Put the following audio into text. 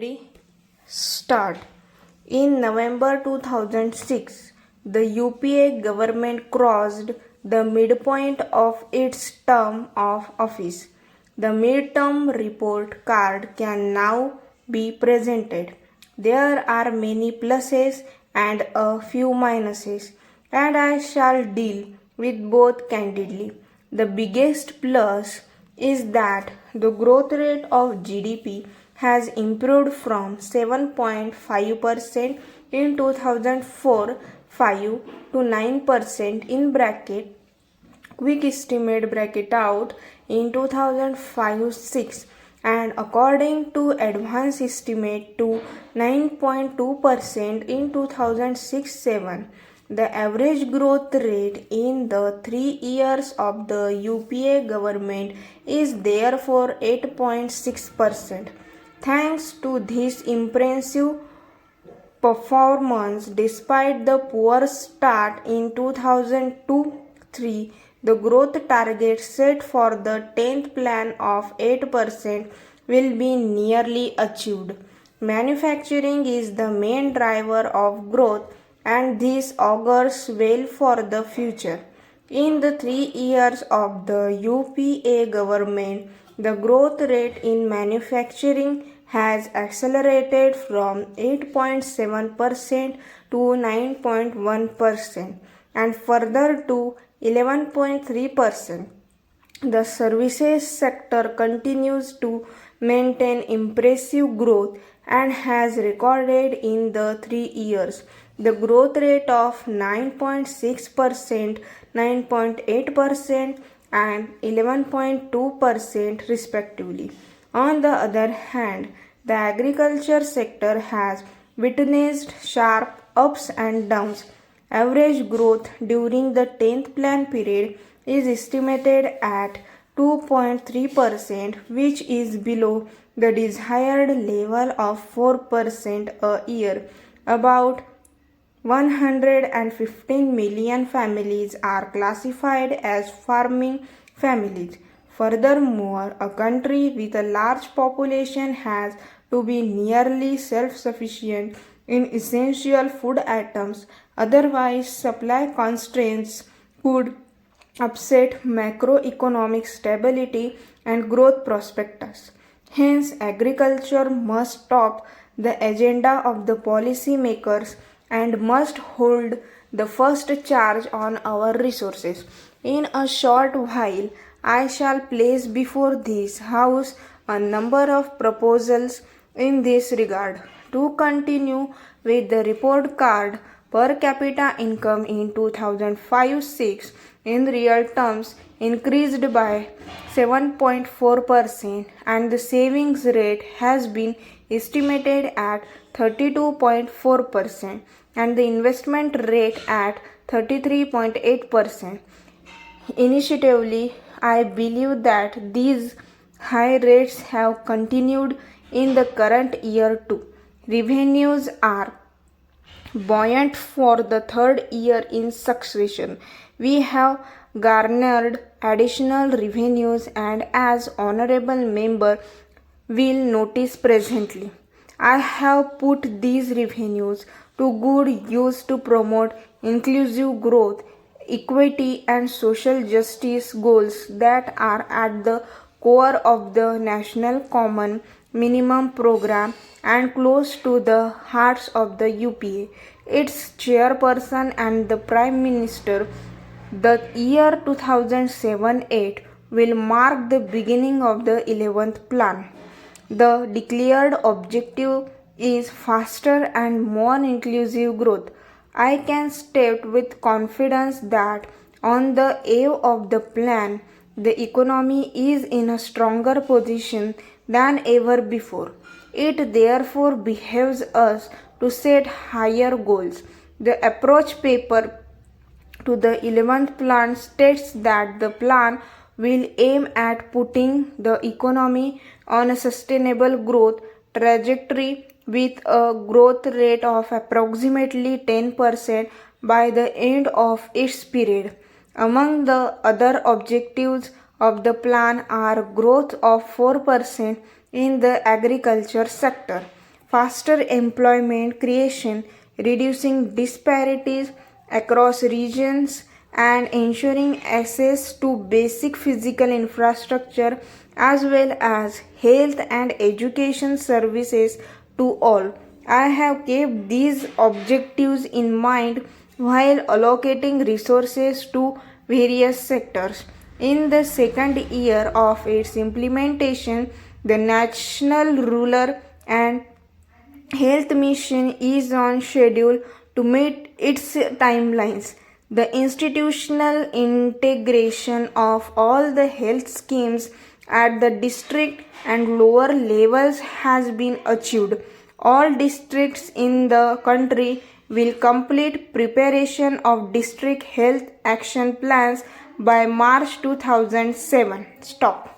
Ready? Start. In November 2006, the UPA government crossed the midpoint of its term of office. The midterm report card can now be presented. There are many pluses and a few minuses, and I shall deal with both candidly. The biggest plus is that the growth rate of GDP has improved from 7.5% in 2004-5 to 9% in bracket quick estimate bracket out in 2005-6, and according to advanced estimate to 9.2% in 2006-7. The average growth rate in the 3 years of the UPA government is therefore 8.6%. Thanks to this impressive performance, despite the poor start in 2002-3, the growth target set for the 10th plan of 8% will be nearly achieved. Manufacturing is the main driver of growth, and this augurs well for the future. In the 3 years of the UPA government, the growth rate in manufacturing has accelerated from 8.7% to 9.1% and further to 11.3%. The services sector continues to maintain impressive growth and has recorded in the 3 years the growth rate of 9.6%, 9.8%, and 11.2% respectively. On the other hand, the agriculture sector has witnessed sharp ups and downs. Average growth during the 10th plan period is estimated at 2.3%, which is below the desired level of 4% a year. About 115 million families are classified as farming families. Furthermore, a country with a large population has to be nearly self-sufficient in essential food items, otherwise supply constraints could upset macroeconomic stability and growth prospects. Hence, agriculture must top the agenda of the policymakers and must hold the first charge on our resources. In a short while, I shall place before this House a number of proposals in this regard. To continue with the report card, per capita income in 2005-6 in real terms increased by 7.4%, and the savings rate has been estimated at 32.4%, and the investment rate at 33.8%. Initiatively, I believe that these high rates have continued in the current year too. Revenues are buoyant for the third year in succession. We have garnered additional revenues, and as honorable member will notice presently, I have put these revenues to good use to promote inclusive growth, equity, and social justice goals that are at the core of the National Common Minimum Program and close to the hearts of the UPA, its chairperson, and the Prime Minister. The year 2007-8 will mark the beginning of the 11th plan. The declared objective is faster and more inclusive growth. I can state with confidence that on the eve of the plan, the economy is in a stronger position than ever before. It therefore behoves us to set higher goals. The approach paper to the 11th plan states that the plan will aim at putting the economy on a sustainable growth trajectory with a growth rate of approximately 10% by the end of its period. Among the other objectives of the plan are growth of 4% in the agriculture sector, faster employment creation, reducing disparities across regions, and ensuring access to basic physical infrastructure as well as health and education services to all. I have kept these objectives in mind while allocating resources to various sectors. In the second year of its implementation, the National Rural and Health Mission is on schedule to meet its timelines. The institutional integration of all the health schemes at the district and lower levels has been achieved. All districts in the country will complete preparation of district health action plans by March 2007. Stop.